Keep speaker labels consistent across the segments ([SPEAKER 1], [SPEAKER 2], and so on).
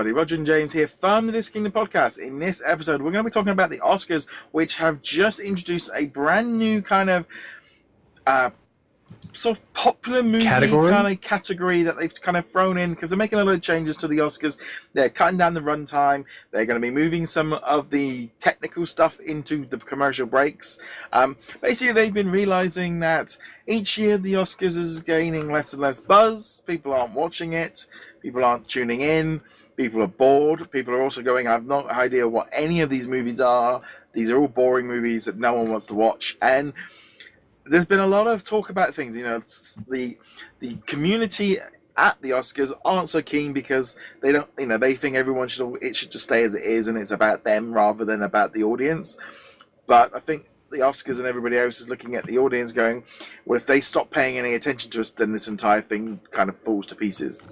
[SPEAKER 1] everybody. Roger and James here from the DisKingdom Podcast. In this episode, we're going to be talking about the Oscars, which have just introduced a brand new kind of sort of popular movie kind of category that they've kind of thrown in, because they're making a lot of changes to the Oscars. They're cutting down the runtime. They're going to be moving some of the technical stuff into the commercial breaks. Basically, they've been realizing that each year the Oscars is gaining less and less buzz. People aren't watching it. People aren't tuning in. People are bored. People are also going, I have no idea what any of these movies are. These are all boring movies that no one wants to watch. And there's been a lot of talk about things, you know, the community at the Oscars aren't so keen because they don't, you know, they think it should just stay as it is and it's about them rather than about the audience. But I think the Oscars and everybody else is looking at the audience going, well, if they stop paying any attention to us, then this entire thing kind of falls to pieces.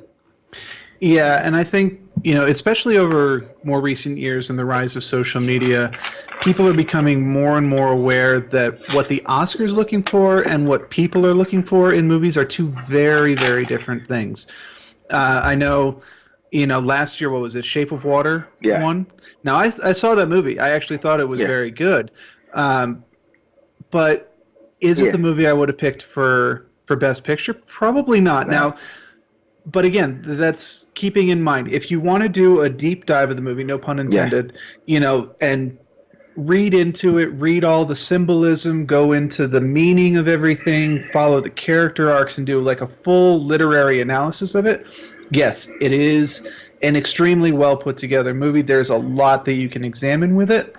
[SPEAKER 2] Yeah, and I think, you know, especially over more recent years and the rise of social media, people are becoming more and more aware that what the Oscars is looking for and what people are looking for in movies are two very, very different things. I know, you know, last year, what was it, Shape of Water won? Now, I saw that movie. I actually thought it was very good. But is it the movie I would have picked for Best Picture? Probably not. No. Now, but again, that's keeping in mind, if you want to do a deep dive of the movie, no pun intended, you know, and read into it, read all the symbolism, go into the meaning of everything, follow the character arcs, and do like a full literary analysis of it, yes, it is an extremely well put together movie. There's a lot that you can examine with it,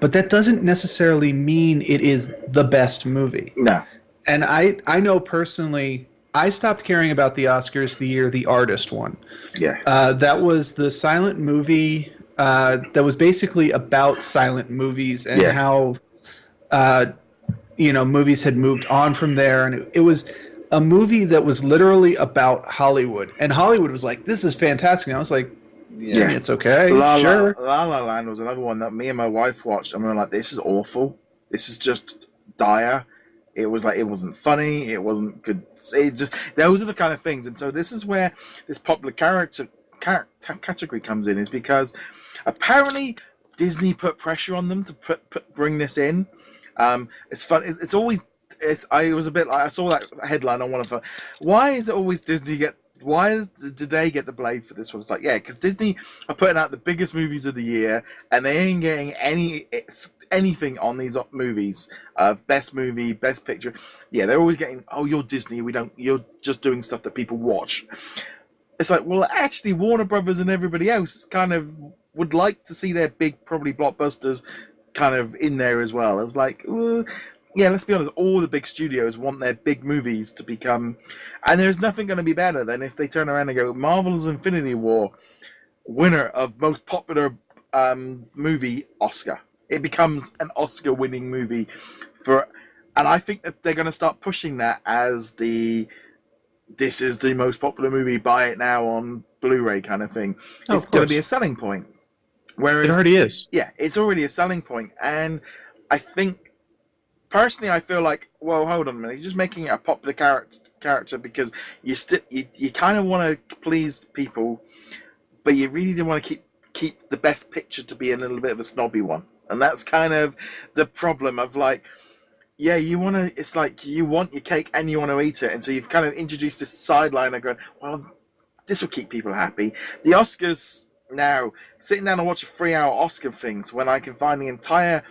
[SPEAKER 2] but that doesn't necessarily mean it is the best movie.
[SPEAKER 1] No.
[SPEAKER 2] And I know personally, I stopped caring about the Oscars the year The Artist won.
[SPEAKER 1] Yeah.
[SPEAKER 2] That was the silent movie that was basically about silent movies and how, you know, movies had moved on from there. And it was a movie that was literally about Hollywood. And Hollywood was like, this is fantastic. And I was like, yeah, I mean, it's okay. Sure.
[SPEAKER 1] La La Land was another one that me and my wife watched. And we were like, this is awful. This is just dire. It was like, it wasn't funny, it wasn't good. It just, those are the kind of things. And so this is where this popular category comes in, is because apparently Disney put pressure on them to bring this in. It's fun. It's always. I was a bit like, I saw that headline on one of them. Why is it always Disney get? Why do they get the blame for this one? It's like, yeah, because Disney are putting out the biggest movies of the year, and they ain't getting anything on these movies. Best movie, best picture. Yeah, they're always getting, oh, you're Disney. You're just doing stuff that people watch. It's like, well, actually, Warner Brothers and everybody else kind of would like to see their big, probably blockbusters kind of in there as well. It's like, yeah, let's be honest, all the big studios want their big movies to become, and there's nothing going to be better than if they turn around and go, Marvel's Infinity War, winner of most popular movie Oscar. It becomes an Oscar-winning movie and I think that they're going to start pushing that as this is the most popular movie, buy it now on Blu-ray kind of thing. It's going to be a selling point. Whereas,
[SPEAKER 2] it already is.
[SPEAKER 1] Yeah, it's already a selling point, and I think, personally, I feel like, well, hold on a minute. You're just making it a popular character because you kind of want to please people, but you really do want to keep the best picture to be a little bit of a snobby one. And that's kind of the problem of like, yeah, it's like you want your cake and you want to eat it. And so you've kind of introduced this sideline of going, well, this will keep people happy. The Oscars now, sitting down and watch a 3-hour Oscar things when I can find the entire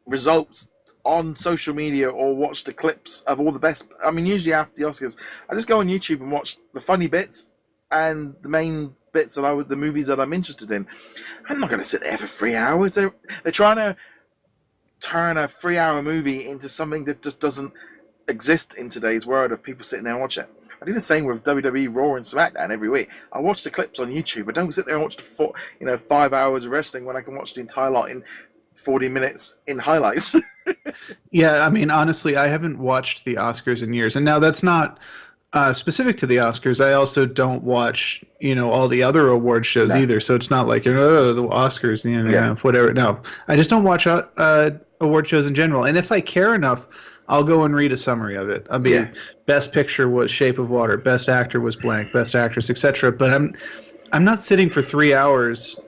[SPEAKER 1] results on social media or watch the clips of all the best. I mean, usually after the Oscars, I just go on YouTube and watch the funny bits and the main bits the movies that I'm interested in. I'm not going to sit there for 3 hours. They're trying to turn a 3-hour movie into something that just doesn't exist in today's world of people sitting there and watch it. I do the same with WWE Raw and SmackDown every week. I watch the clips on YouTube. I don't sit there and watch the 5 hours of wrestling when I can watch the entire lot in 40 minutes in highlights.
[SPEAKER 2] Yeah, I mean, honestly, I haven't watched the Oscars in years. And now that's not specific to the Oscars. I also don't watch, all the other award shows either. So it's not like, the Oscars, whatever. No, I just don't watch award shows in general. And if I care enough, I'll go and read a summary of it. I'll be Best Picture was Shape of Water, Best Actor was blank, Best Actress, etc. But I'm not sitting for 3 hours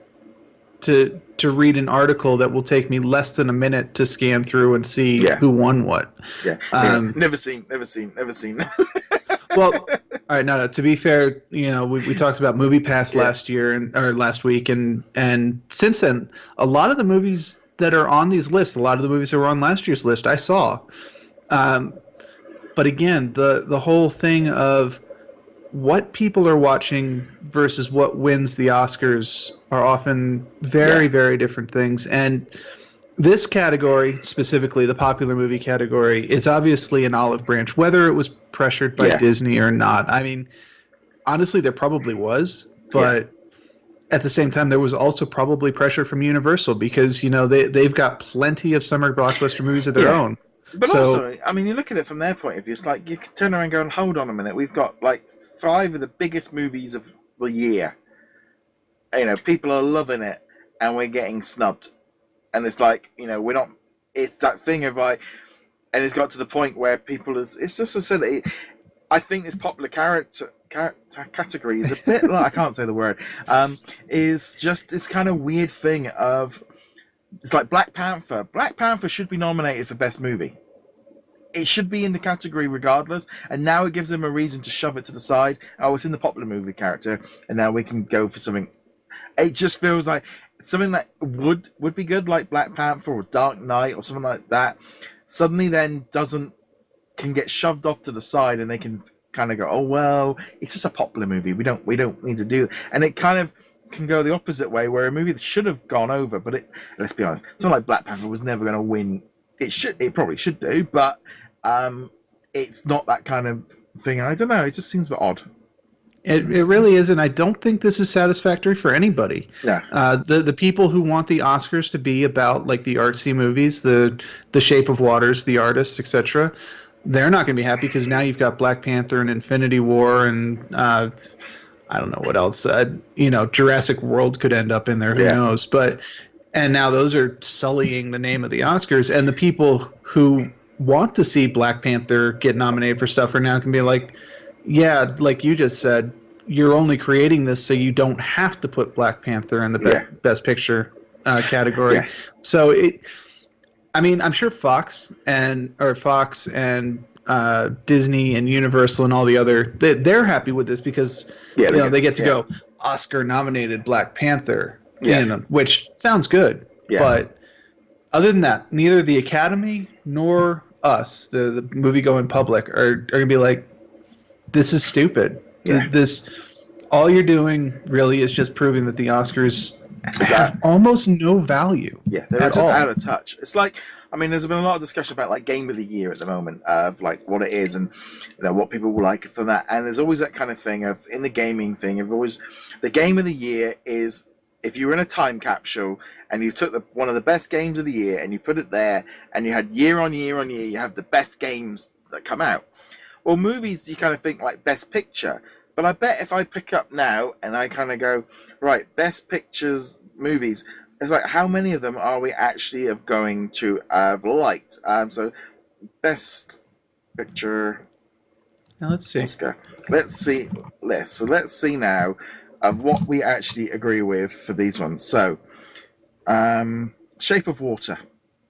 [SPEAKER 2] to read an article that will take me less than a minute to scan through and see who won what.
[SPEAKER 1] Yeah. Never seen.
[SPEAKER 2] Well, all right. No. To be fair, we talked about MoviePass last year or last week, and since then, a lot of the movies that are on these lists, a lot of the movies that were on last year's list, I saw. But again, the whole thing of what people are watching versus what wins the Oscars are often very, very different things. And this category, specifically the popular movie category, is obviously an olive branch, whether it was pressured by Disney or not. I mean, honestly, there probably was, but at the same time, there was also probably pressure from Universal because, they've got plenty of summer blockbuster movies of their own.
[SPEAKER 1] But also, I mean, you look at it from their point of view, it's like you can turn around and go, hold on a minute, we've got like 5 of the biggest movies of the year. People are loving it, and we're getting snubbed. And it's like, we're not. It's that thing of like, and it's got to the point where people it's just a silly. I think this popular category is a bit like, I can't say the word. Is just this kind of weird thing of, it's like Black Panther. Black Panther should be nominated for Best Movie. It should be in the category regardless, and now it gives them a reason to shove it to the side. Oh, it's in the popular movie character, and now we can go for something. It just feels like something that would be good, like Black Panther or Dark Knight or something like that. Suddenly, then can get shoved off to the side, and they can kind of go, oh well, it's just a popular movie. We don't need to do it. And it kind of can go the opposite way, where a movie that should have gone over, but let's be honest, something like Black Panther was never going to win. It probably should do, but it's not that kind of thing. I don't know. It just seems a bit odd.
[SPEAKER 2] It really is, and I don't think this is satisfactory for anybody.
[SPEAKER 1] Yeah.
[SPEAKER 2] The people who want the Oscars to be about like the artsy movies, the Shape of Waters, the artists, etc., they're not going to be happy because now you've got Black Panther and Infinity War and I don't know what else. Jurassic World could end up in there. Who knows? And now those are sullying the name of the Oscars, and the people who want to see Black Panther get nominated for stuff are now going to be like, yeah, like you just said, you're only creating this so you don't have to put Black Panther in the Best Picture category. Yeah. So I'm sure Fox and Disney and Universal and all the other, they're happy with this because they get to go Oscar-nominated Black Panther, which sounds good. Yeah. But other than that, neither the Academy nor us, the movie-going public, are going to be like, this is stupid. Yeah. All you're doing really is just proving that the Oscars have almost no value.
[SPEAKER 1] Yeah, they're just out of touch. It's like, there's been a lot of discussion about like Game of the Year at the moment, of like what it is and what people will like from that. And there's always that kind of thing of, in the gaming thing, the Game of the Year is, if you were in a time capsule and you took one of the best games of the year and you put it there, and you had year on year on year, you have the best games that come out. Well, movies, you kind of think like Best Picture. But I bet if I pick up now and I kind of go, right, Best Pictures movies, it's like, how many of them are we actually going to have liked? So, Best Picture.
[SPEAKER 2] Now let's see.
[SPEAKER 1] Oscar. Let's see list. So let's see now of what we actually agree with for these ones. So, Shape of Water.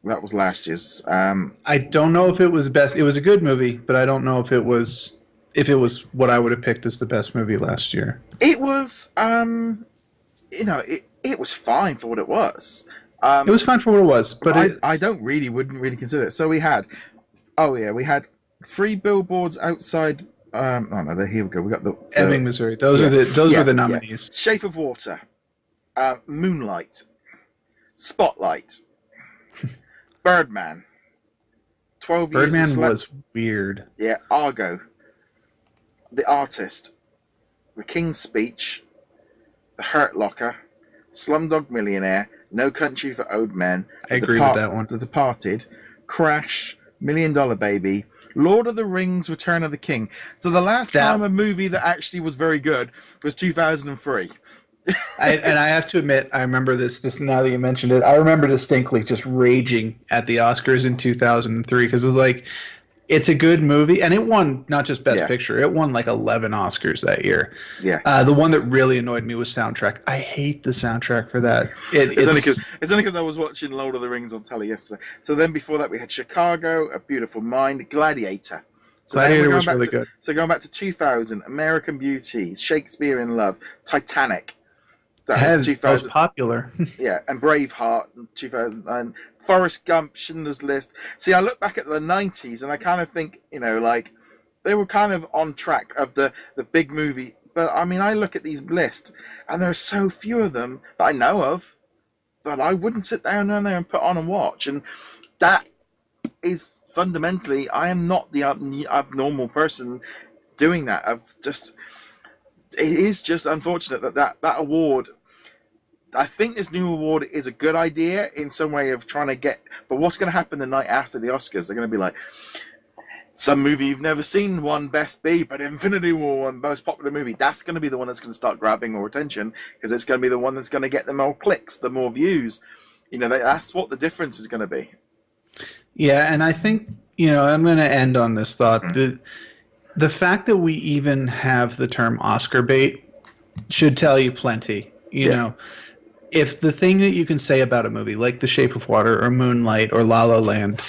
[SPEAKER 1] That was last year's.
[SPEAKER 2] I don't know if it was best. It was a good movie, but I don't know if it was what I would have picked as the best movie last year.
[SPEAKER 1] It was, it was fine for what it was.
[SPEAKER 2] It was fine for what it was, but
[SPEAKER 1] I wouldn't really consider it. So we had 3 billboards outside. Here we go. We got the
[SPEAKER 2] Ebbing, Missouri. Those were the nominees.
[SPEAKER 1] Yeah. Shape of Water, Moonlight, Spotlight, Birdman, 12 Years
[SPEAKER 2] Birdman
[SPEAKER 1] a Slave.
[SPEAKER 2] was weird.
[SPEAKER 1] Yeah, Argo, The Artist, The King's Speech, The Hurt Locker, Slumdog Millionaire, No Country for Old Men.
[SPEAKER 2] I agree with that one.
[SPEAKER 1] The Departed, Crash, $1 Million Baby, Lord of the Rings, Return of the King. So the last time a movie that actually was very good was 2003.
[SPEAKER 2] I have to admit, I remember this just now that you mentioned it. I remember distinctly just raging at the Oscars in 2003 because it was like, It's a good movie, and it won not just Best Picture. It won like 11 Oscars that year.
[SPEAKER 1] Yeah.
[SPEAKER 2] The one that really annoyed me was soundtrack. I hate the soundtrack for that.
[SPEAKER 1] It's only because I was watching Lord of the Rings on telly yesterday. So then before that we had Chicago, A Beautiful Mind, Gladiator. So
[SPEAKER 2] Gladiator was really good.
[SPEAKER 1] So going back to 2000, American Beauty, Shakespeare in Love, Titanic.
[SPEAKER 2] That was popular.
[SPEAKER 1] Yeah, and Braveheart in 2009. Forrest Gump, Schindler's List. See, I look back at the 90s and I kind of think, like, they were kind of on track of the big movie. But, I mean, I look at these lists and there are so few of them that I know of, but I wouldn't sit down there and put on and watch. And that is fundamentally, I am not the abnormal person doing that. It is just unfortunate that award... I think this new award is a good idea in some way of trying to get... But what's going to happen the night after the Oscars? They're going to be like, some movie you've never seen won Best B, but Infinity War won Most Popular Movie. That's going to be the one that's going to start grabbing more attention because it's going to be the one that's going to get the more clicks, the more views. That's what the difference is going to be. Yeah,
[SPEAKER 2] and I think, I'm going to end on this thought. The fact that we even have the term Oscar bait should tell you plenty, you know. If the thing that you can say about a movie like The Shape of Water or Moonlight or La La Land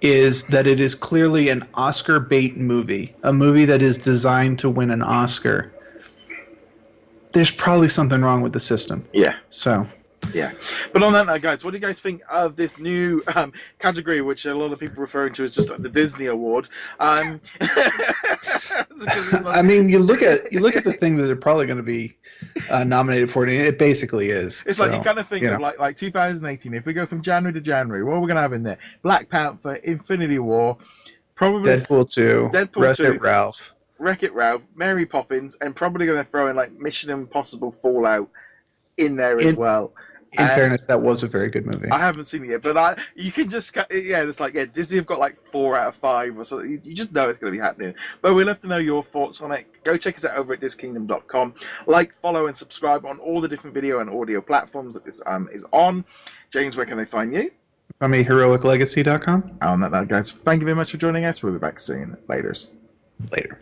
[SPEAKER 2] is that it is clearly an Oscar bait movie, a movie that is designed to win an Oscar, there's probably something wrong with the system.
[SPEAKER 1] Yeah.
[SPEAKER 2] So...
[SPEAKER 1] Yeah. But on that note, guys, what do you guys think of this new category, which a lot of people are referring to as just the Disney Award?
[SPEAKER 2] I mean, you look at the thing that they're probably going to be nominated for, and it basically is.
[SPEAKER 1] It's like you kind of think of like 2018. If we go from January to January, what are we going to have in there? Black Panther, Infinity War, probably
[SPEAKER 2] Deadpool 2,
[SPEAKER 1] Wreck-It Ralph, Mary Poppins, and probably going to throw in like Mission Impossible Fallout in there as well.
[SPEAKER 2] In fairness, that was a very good movie.
[SPEAKER 1] I haven't seen it yet, but you can just, it's like, Disney have got like 4 out of 5 or something. You just know it's going to be happening. But we'd love to know your thoughts on it. Go check us out over at DisKingdom.com. Like, follow, and subscribe on all the different video and audio platforms that this is on. James, where can they find you?
[SPEAKER 2] I'm at HeroicLegacy.com.
[SPEAKER 1] On that note, guys, thank you very much for joining us. We'll be back soon. Later.